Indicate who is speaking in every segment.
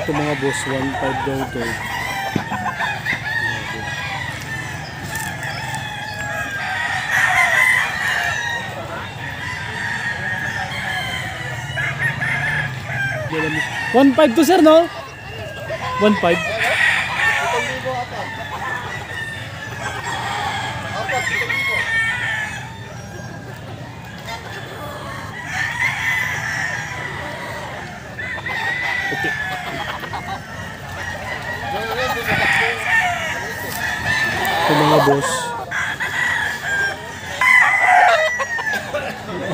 Speaker 1: Ito mga boss, 1.5 daw ito. One five to sir, no? 1.5. Okay. Ito mga boss.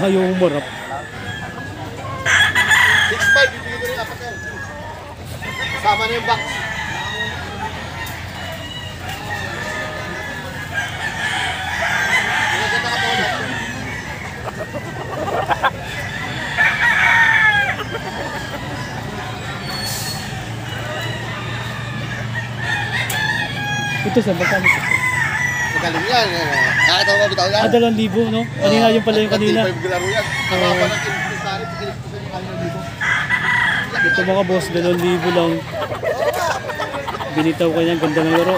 Speaker 1: Ayaw umarap.
Speaker 2: 6.5, bibigyan ko rin apat yan. Kasama na yung box. Pinagkata ka pa ulit.
Speaker 1: Ito sir, magkano ito sir?
Speaker 2: Magaling yan. Nakakita mo ba bitaw yan?
Speaker 1: 2,000, no? Kanina yung pala yung kanina.
Speaker 2: 25 laro yan. Nakapa ng kinisari, kinisari yung kanina dito.
Speaker 1: Ito mga boss, 2,000 lang. Binitaw ko yan, ganda ng laro.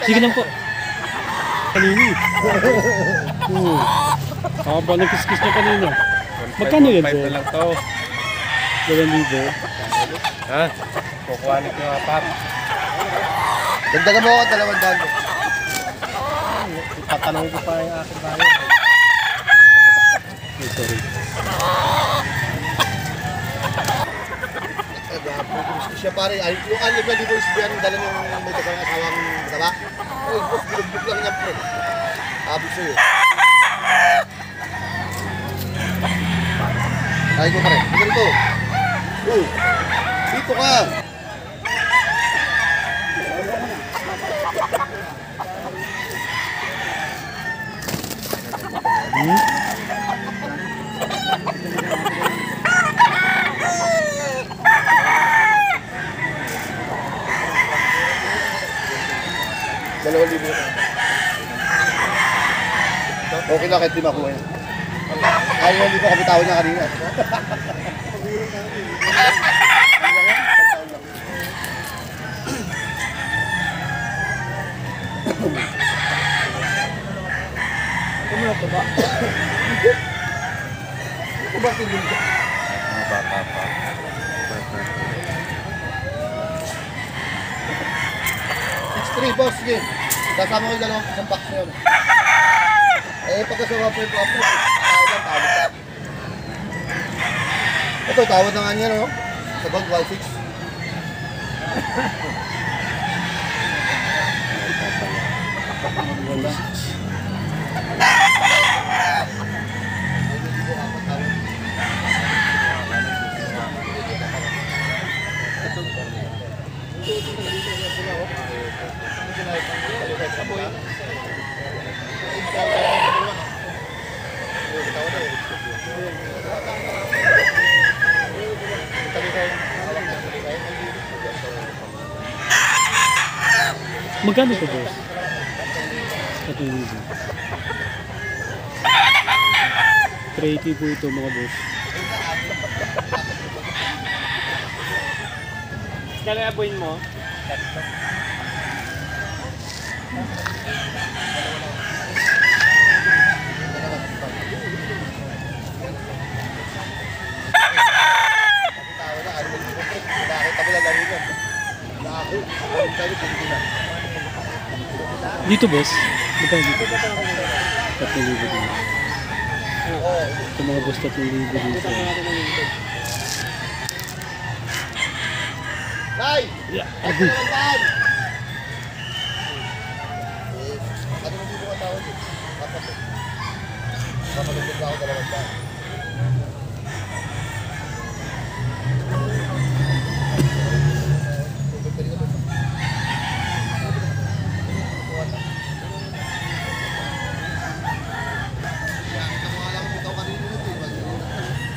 Speaker 1: Sige lang po. Kanini. Haba ng kiskis na kanina. Magkano yan sir?
Speaker 3: 1.5 lang to.
Speaker 1: 2,000.
Speaker 3: Ha? Kukuha nito yung apat.
Speaker 2: Dagdagan mo ako 200.
Speaker 3: Tatanong ko pa yung aking bayan.
Speaker 1: Ay, sorry.
Speaker 2: Siya pare, yung alib na dito isbihan ng dala ng may dagang asawang mataba. Ay, boss, bilog-bilog lang niya pre. Sabi sa'yo. Ay ko pare, dito. Dito ka. Dalawang libo. Okay na kahit di makuha yan. Ayaw hindi pa kami tao niya kanina. Ano na ito ba? Ano ba tingin ka?
Speaker 3: Bata pa.
Speaker 2: 6-3 boss, sige. Kasama ko yung dalawang isang box na yun. Eh, pagkasama po yung po, tawad ka. Ito, tawad na nga niya, no? Sa gold, 1.6.
Speaker 1: Magkano ito boss? 3,000. 380 po ito mga boss.
Speaker 3: Kaya abuin mo?
Speaker 1: Dito boss? Magkano dito? 3,000 din. Ito mga boss, 3,000 dito.
Speaker 2: Nay!
Speaker 1: Yeah, agoy.
Speaker 2: Ano mo dito ka tawag eh? Kapatid. Kapatid ko ako 200.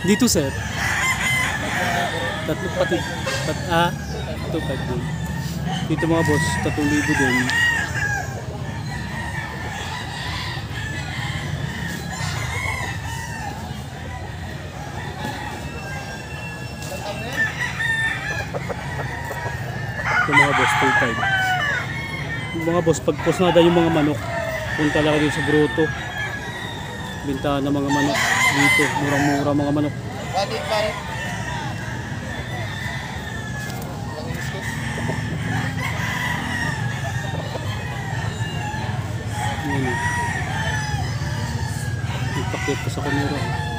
Speaker 1: Dito sir. Tatlo pati. Ito 5 din. Dito mga boss, 3,000 din. Yung mga boss, 2.5. Yung mga boss, pag pusnada yung mga manok, punta lang dito sa grotto. Bintahan ng mga manok dito. Murang-mura mga manok.
Speaker 2: Pati pare. Lang isko.
Speaker 1: Yan. Ipakit ko sa camera.